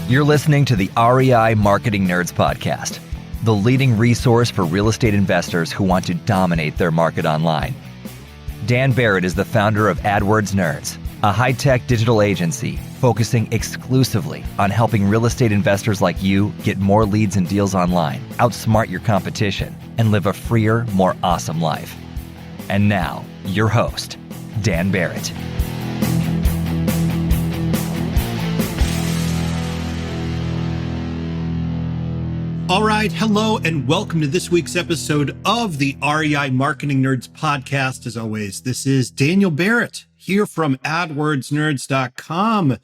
You're listening to the REI Marketing Nerds Podcast, the leading resource for real estate investors who want to dominate their market online. Dan Barrett is the founder of AdWords Nerds, a high-tech digital agency focusing exclusively on helping real estate investors like you get more leads and deals online, outsmart your competition, and live a freer, more awesome life. And now, your host, Dan Barrett. All right, hello, and welcome to this week's episode of the REI Marketing Nerds Podcast. As always, this is Daniel Barrett here from AdWordsNerds.com.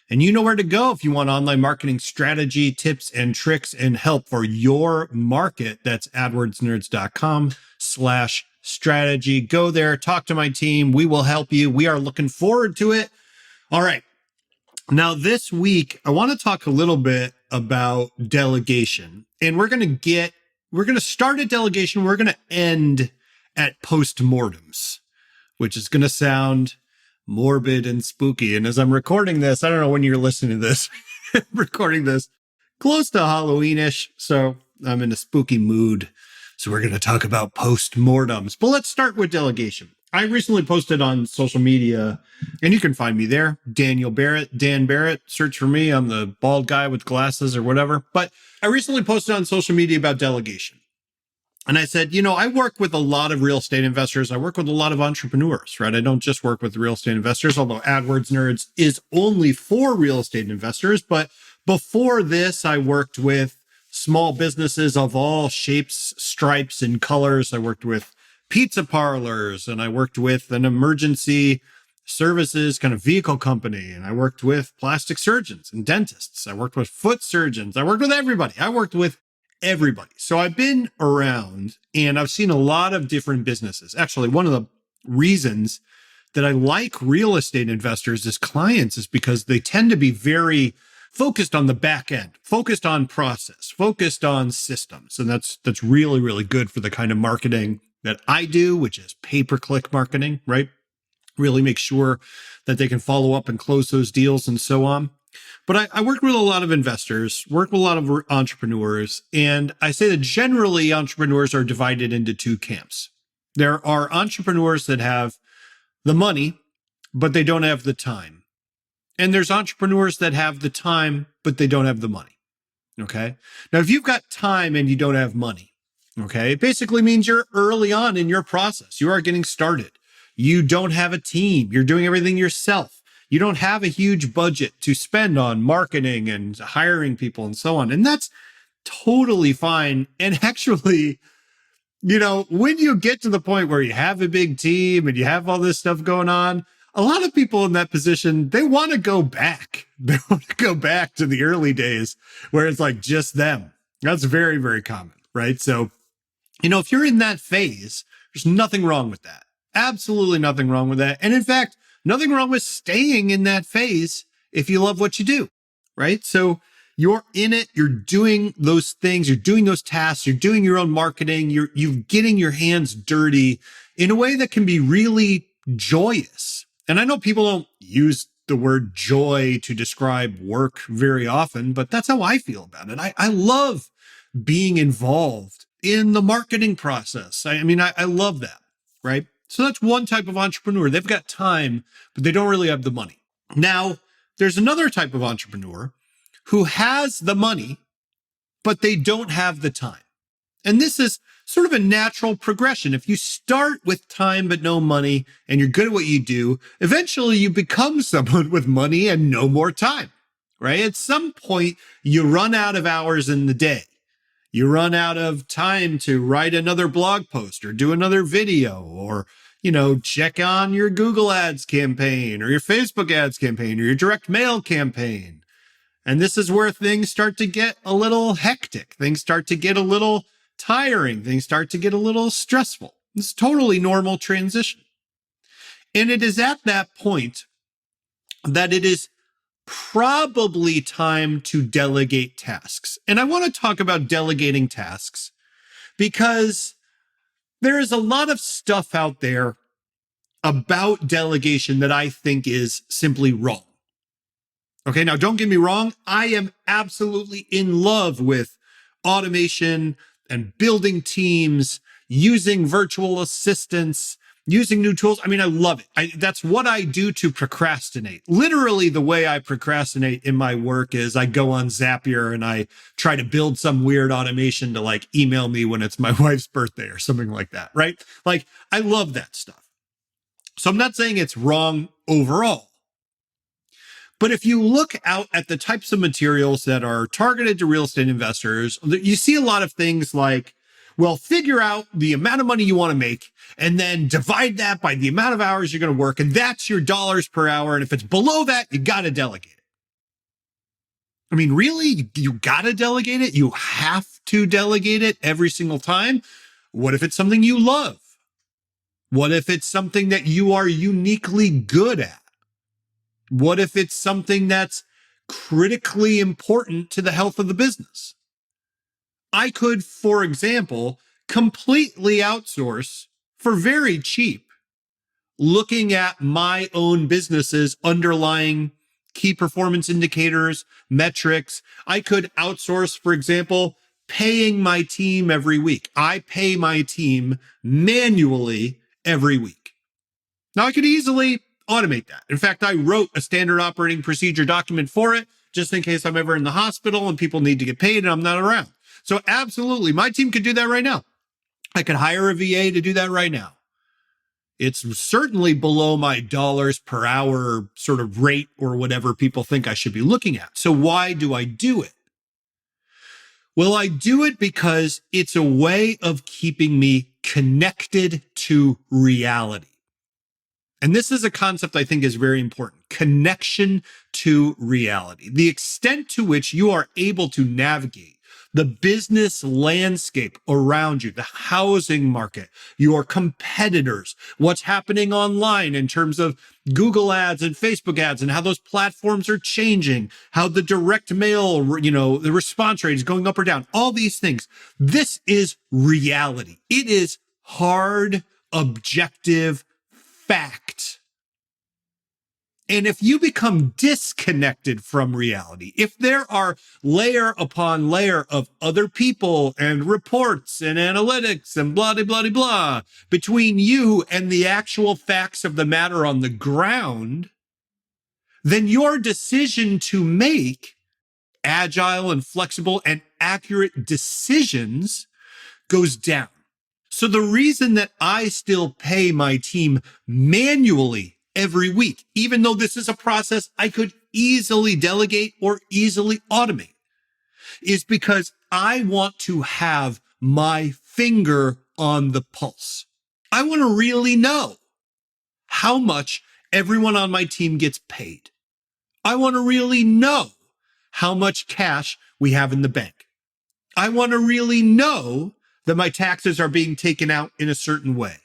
And you know where to go if you want online marketing strategy, tips, and tricks and help for your market. That's AdWordsNerds.com/strategy. Go there, talk to my team. We will help you. We are looking forward to it. All right. Now, this week, I want to talk a little bit about delegation. And we're going to start at delegation. We're going to end at Post-Mortems, which is going to sound morbid and spooky. And as I'm recording this, I don't know when you're listening to this, I'm recording this close to Halloween-ish. So I'm in a spooky mood. So we're going to talk about Post-Mortems. But let's start with delegation. I recently posted on social media, and you can find me there, Daniel Barrett, Dan Barrett. Search for me. I'm the bald guy with glasses or whatever. But I recently posted on social media about delegation. And I said, I work with a lot of real estate investors. I work with a lot of entrepreneurs, right? I don't just work with real estate investors, although AdWords Nerds is only for real estate investors. But before this, I worked with small businesses of all shapes, stripes, and colors. I worked with pizza parlors, and I worked with an emergency services kind of vehicle company, and I worked with plastic surgeons and dentists. I worked with foot surgeons. I worked with everybody. So I've been around and I've seen a lot of different businesses. Actually, one of the reasons that I like real estate investors as clients is because they tend to be very focused on the back end, focused on process, focused on systems. And that's really, really good for the kind of marketing that I do, which is pay-per-click marketing, right? Really make sure that they can follow up and close those deals and so on. But I work with a lot of investors, work with a lot of entrepreneurs, and I say that generally entrepreneurs are divided into two camps. There are entrepreneurs that have the money, but they don't have the time. And there's entrepreneurs that have the time, but they don't have the money. Okay. Now, if you've got time and you don't have money, okay, it basically means you're early on in your process. You are getting started. You don't have a team. You're doing everything yourself. You don't have a huge budget to spend on marketing and hiring people and so on. And that's totally fine. And actually, when you get to the point where you have a big team and you have all this stuff going on, a lot of people in that position, they want to go back. They want to go back to the early days where it's like just them. That's very, very common, right? So, if you're in that phase, there's nothing wrong with that. Absolutely nothing wrong with that. And in fact, nothing wrong with staying in that phase if you love what you do, right? So you're in it, you're doing those things, you're doing those tasks, you're doing your own marketing, you're getting your hands dirty in a way that can be really joyous. And I know people don't use the word joy to describe work very often, but that's how I feel about it. I love being involved in the marketing process. I love that, right? So that's one type of entrepreneur. They've got time, but they don't really have the money. Now, there's another type of entrepreneur who has the money, but they don't have the time. And this is sort of a natural progression. If you start with time but no money and you're good at what you do, eventually you become someone with money and no more time, right? At some point, you run out of hours in the day. You run out of time to write another blog post or do another video or, check on your Google ads campaign or your Facebook ads campaign or your direct mail campaign. And this is where things start to get a little hectic. Things start to get a little tiring. Things start to get a little stressful. It's totally normal transition. And it is at that point that it is probably time to delegate tasks. And I want to talk about delegating tasks because there is a lot of stuff out there about delegation that I think is simply wrong. Okay, now don't get me wrong. I am absolutely in love with automation and building teams, using virtual assistants, using new tools. I mean, I love it. That's what I do to procrastinate. Literally, the way I procrastinate in my work is I go on Zapier and I try to build some weird automation to like email me when it's my wife's birthday or something like that, right? Like, I love that stuff. So I'm not saying it's wrong overall. But if you look out at the types of materials that are targeted to real estate investors, you see a lot of things like, well, figure out the amount of money you want to make and then divide that by the amount of hours you're going to work. And that's your dollars per hour. And if it's below that, you got to delegate it. I mean, really? You got to delegate it? You have to delegate it every single time? What if it's something you love? What if it's something that you are uniquely good at? What if it's something that's critically important to the health of the business? I could, for example, completely outsource for very cheap, looking at my own business's underlying key performance indicators, metrics. I could outsource, for example, paying my team every week. I pay my team manually every week. Now, I could easily automate that. In fact, I wrote a standard operating procedure document for it, just in case I'm ever in the hospital and people need to get paid and I'm not around. So absolutely, my team could do that right now. I could hire a VA to do that right now. It's certainly below my dollars per hour sort of rate or whatever people think I should be looking at. So why do I do it? Well, I do it because it's a way of keeping me connected to reality. And this is a concept I think is very important. Connection to reality. The extent to which you are able to navigate the business landscape around you, the housing market, your competitors, what's happening online in terms of Google ads and Facebook ads and how those platforms are changing, how the direct mail, the response rate is going up or down, all these things. This is reality. It is hard, objective fact. And if you become disconnected from reality, if there are layer upon layer of other people and reports and analytics and blah, blah, blah, blah, between you and the actual facts of the matter on the ground, then your decision to make agile and flexible and accurate decisions goes down. So the reason that I still pay my team manually every week, even though this is a process I could easily delegate or easily automate, is because I want to have my finger on the pulse. I want to really know how much everyone on my team gets paid. I want to really know how much cash we have in the bank. I want to really know that my taxes are being taken out in a certain way.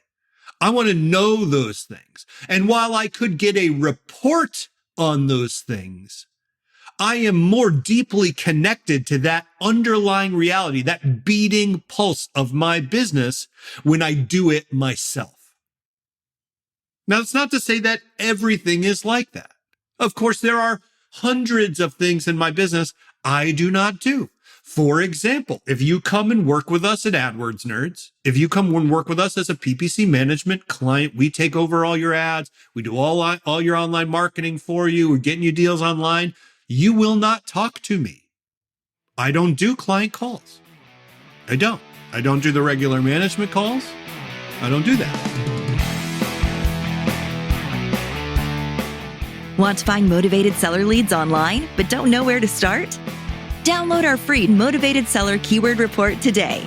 I want to know those things. And while I could get a report on those things, I am more deeply connected to that underlying reality, that beating pulse of my business when I do it myself. Now, it's not to say that everything is like that. Of course, there are hundreds of things in my business I do not do. For example, if you come and work with us at AdWords Nerds, if you come and work with us as a PPC management client, we take over all your ads, we do all your online marketing for you, we're getting you deals online, you will not talk to me. I don't do client calls. I don't do the regular management calls. I don't do that. Want to find motivated seller leads online, but don't know where to start? Download our free Motivated Seller Keyword Report today.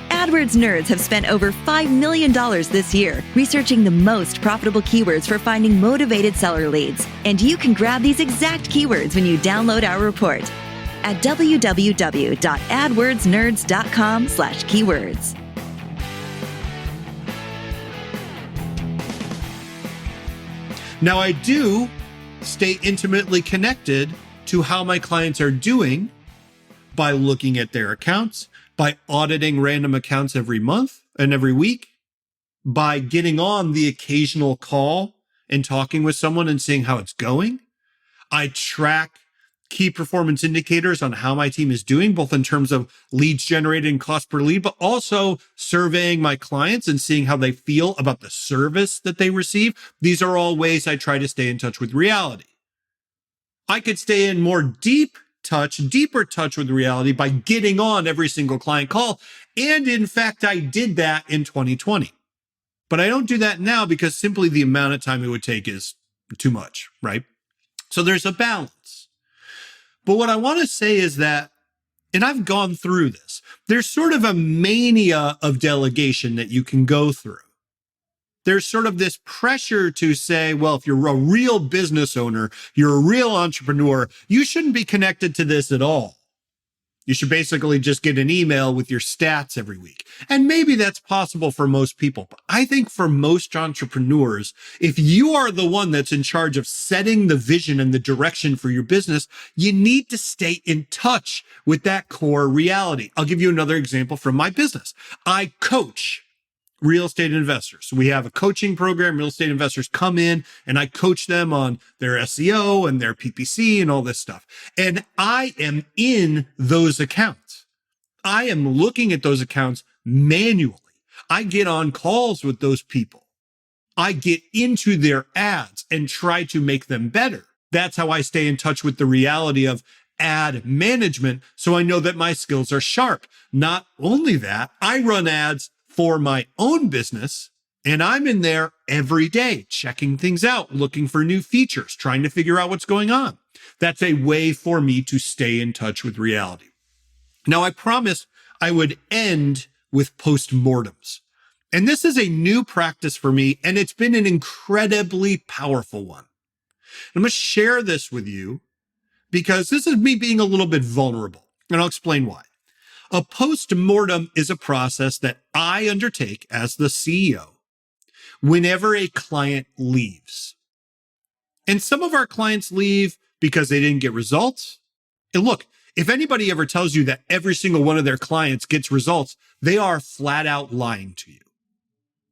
AdWords Nerds have spent over $5 million this year researching the most profitable keywords for finding motivated seller leads. And you can grab these exact keywords when you download our report at www.adwordsnerds.com/keywords. Now, I do stay intimately connected to how my clients are doing by looking at their accounts, by auditing random accounts every month and every week, by getting on the occasional call and talking with someone and seeing how it's going. I track key performance indicators on how my team is doing, both in terms of leads generated and cost per lead, but also surveying my clients and seeing how they feel about the service that they receive. These are all ways I try to stay in touch with reality. I could stay in more deeper touch with reality by getting on every single client call. And in fact, I did that in 2020. But I don't do that now because simply the amount of time it would take is too much, right? So there's a balance. But what I want to say is that, and I've gone through this, there's sort of a mania of delegation that you can go through. There's sort of this pressure to say, well, if you're a real business owner, you're a real entrepreneur, you shouldn't be connected to this at all. You should basically just get an email with your stats every week. And maybe that's possible for most people. But I think for most entrepreneurs, if you are the one that's in charge of setting the vision and the direction for your business, you need to stay in touch with that core reality. I'll give you another example from my business. I coach real estate investors. We have a coaching program. Real estate investors come in and I coach them on their SEO and their PPC and all this stuff. And I am in those accounts. I am looking at those accounts manually. I get on calls with those people. I get into their ads and try to make them better. That's how I stay in touch with the reality of ad management. So I know that my skills are sharp. Not only that, I run ads for my own business, and I'm in there every day, checking things out, looking for new features, trying to figure out what's going on. That's a way for me to stay in touch with reality. Now, I promised I would end with post-mortems. And this is a new practice for me, and it's been an incredibly powerful one. I'm going to share this with you because this is me being a little bit vulnerable, and I'll explain why. A post-mortem is a process that I undertake as the CEO whenever a client leaves. And some of our clients leave because they didn't get results. And look, if anybody ever tells you that every single one of their clients gets results, they are flat out lying to you.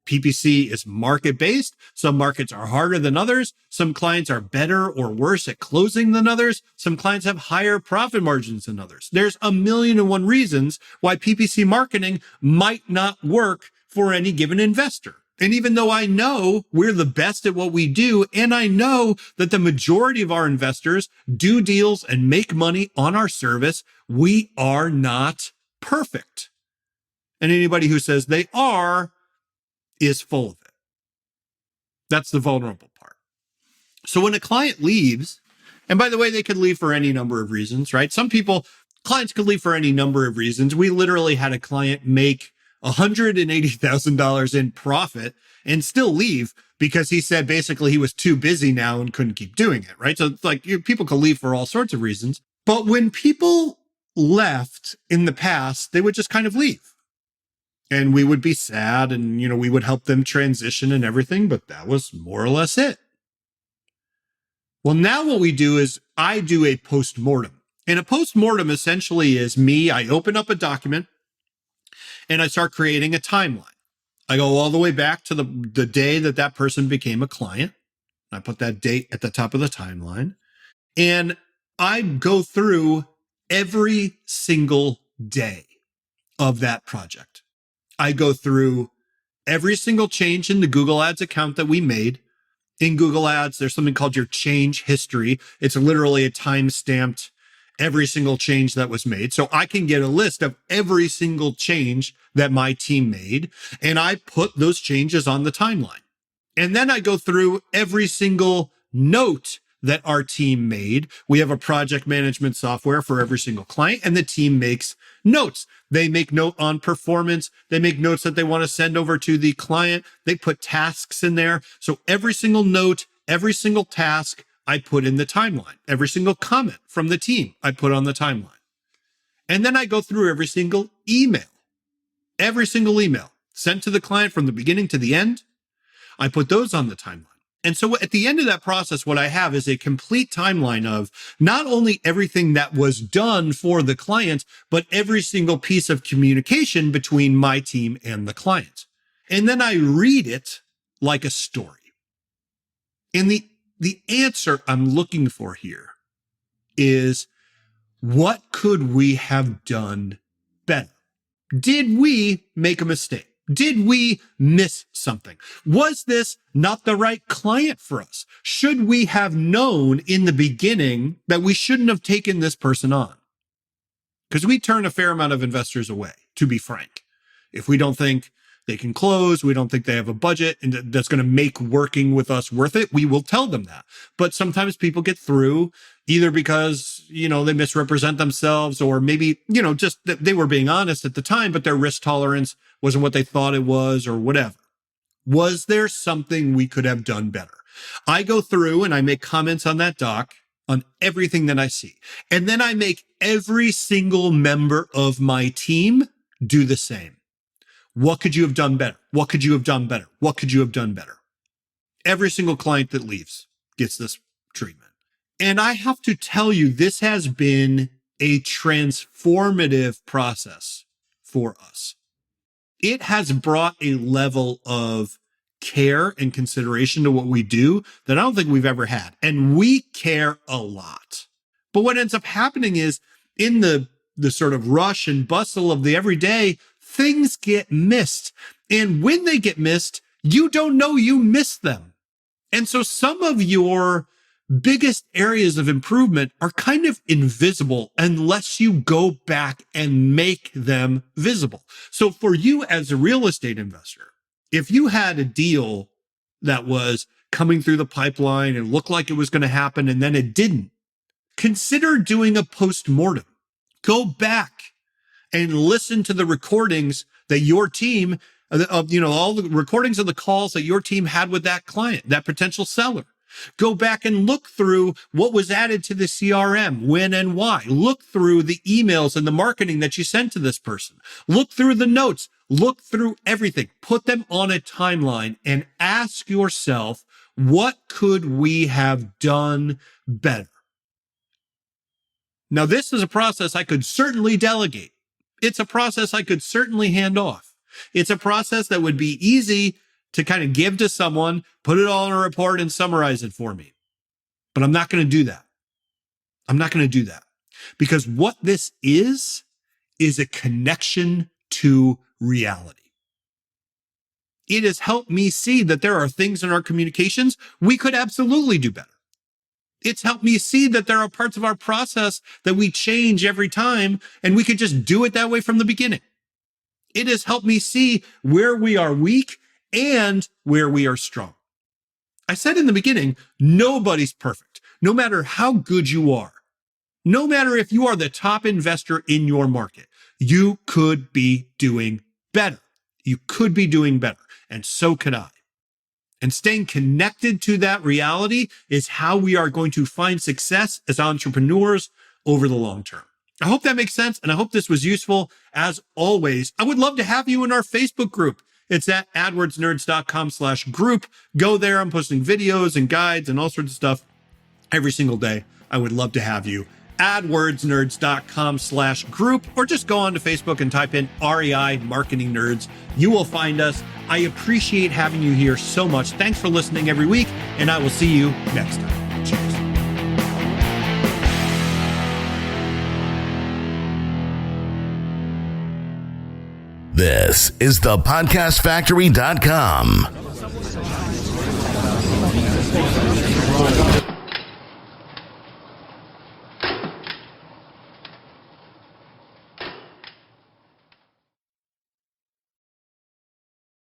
PPC is market-based. Some markets are harder than others. Some clients are better or worse at closing than others. Some clients have higher profit margins than others. There's 1,000,001 reasons why PPC marketing might not work for any given investor. And even though I know we're the best at what we do, and I know that the majority of our investors do deals and make money on our service, we are not perfect. And anybody who says they are is full of it. That's the vulnerable part. So when a client leaves, and by the way, they could leave for any number of reasons, right? Clients could leave for any number of reasons. We literally had a client make $180,000 in profit and still leave because he said basically he was too busy now and couldn't keep doing it, right? So it's like people could leave for all sorts of reasons. But when people left in the past, they would just kind of leave. And we would be sad and, we would help them transition and everything, but that was more or less it. Well, now what we do is I do a post-mortem. And a post-mortem essentially is me. I open up a document and I start creating a timeline. I go all the way back to the day that person became a client. I put that date at the top of the timeline. And I go through every single day of that project. I go through every single change in the Google Ads account that we made. In Google Ads, there's something called your change history. It's literally a time-stamped every single change that was made. So I can get a list of every single change that my team made, and I put those changes on the timeline. And then I go through every single note that our team made. We have a project management software for every single client, and the team makes notes. They make note on performance. They make notes that they want to send over to the client. They put tasks in there. So every single note, every single task, I put in the timeline. Every single comment from the team, I put on the timeline. And then I go through every single email sent to the client from the beginning to the end. I put those on the timeline. And so at the end of that process, what I have is a complete timeline of not only everything that was done for the client, but every single piece of communication between my team and the client. And then I read it like a story. And the answer I'm looking for here is, what could we have done better? Did we make a mistake? Did we miss something? Was this not the right client for us? Should we have known in the beginning that we shouldn't have taken this person on? Because we turn a fair amount of investors away, to be frank. If we don't think they can close, we don't think they have a budget and that's going to make working with us worth it, we will tell them that. But sometimes people get through either because, they misrepresent themselves, or maybe, just that they were being honest at the time, but their risk tolerance wasn't what they thought it was, or whatever. Was there something we could have done better? I go through and I make comments on that doc on everything that I see. And then I make every single member of my team do the same. What could you have done better? What could you have done better? What could you have done better? Every single client that leaves gets this treatment. And I have to tell you, this has been a transformative process for us. It has brought a level of care and consideration to what we do that I don't think we've ever had. And we care a lot. But what ends up happening is, in the sort of rush and bustle of the everyday, things get missed. And when they get missed, you don't know you missed them. And so some of your biggest areas of improvement are kind of invisible unless you go back and make them visible. So for you as a real estate investor, if you had a deal that was coming through the pipeline and looked like it was going to happen and then it didn't, consider doing a post-mortem. Go back and listen to the recordings that your team, all the recordings of the calls that your team had with that client, that potential seller. Go back and look through what was added to the CRM, when and why. Look through the emails and the marketing that you sent to this person. Look through the notes. Look through everything. Put them on a timeline and ask yourself, what could we have done better? Now, this is a process I could certainly delegate. It's a process I could certainly hand off. It's a process that would be easy to kind of give to someone, put it all in a report and summarize it for me. But I'm not going to do that. I'm not going to do that, because what this is a connection to reality. It has helped me see that there are things in our communications we could absolutely do better. It's helped me see that there are parts of our process that we change every time, and we could just do it that way from the beginning. It has helped me see where we are weak and where we are strong. I said in the beginning, nobody's perfect. No matter how good you are, no matter if you are the top investor in your market, you could be doing better. You could be doing better, and so could I. And staying connected to that reality is how we are going to find success as entrepreneurs over the long term. I hope that makes sense, and I hope this was useful. As always, I would love to have you in our Facebook group. It's at adwordsnerds.com/group. Go there. I'm posting videos and guides and all sorts of stuff every single day. I would love to have you. adwordsnerds.com/group, or just go onto Facebook and type in REI Marketing Nerds. You will find us. I appreciate having you here so much. Thanks for listening every week, and I will see you next time. Cheers. This is thepodcastfactory.com.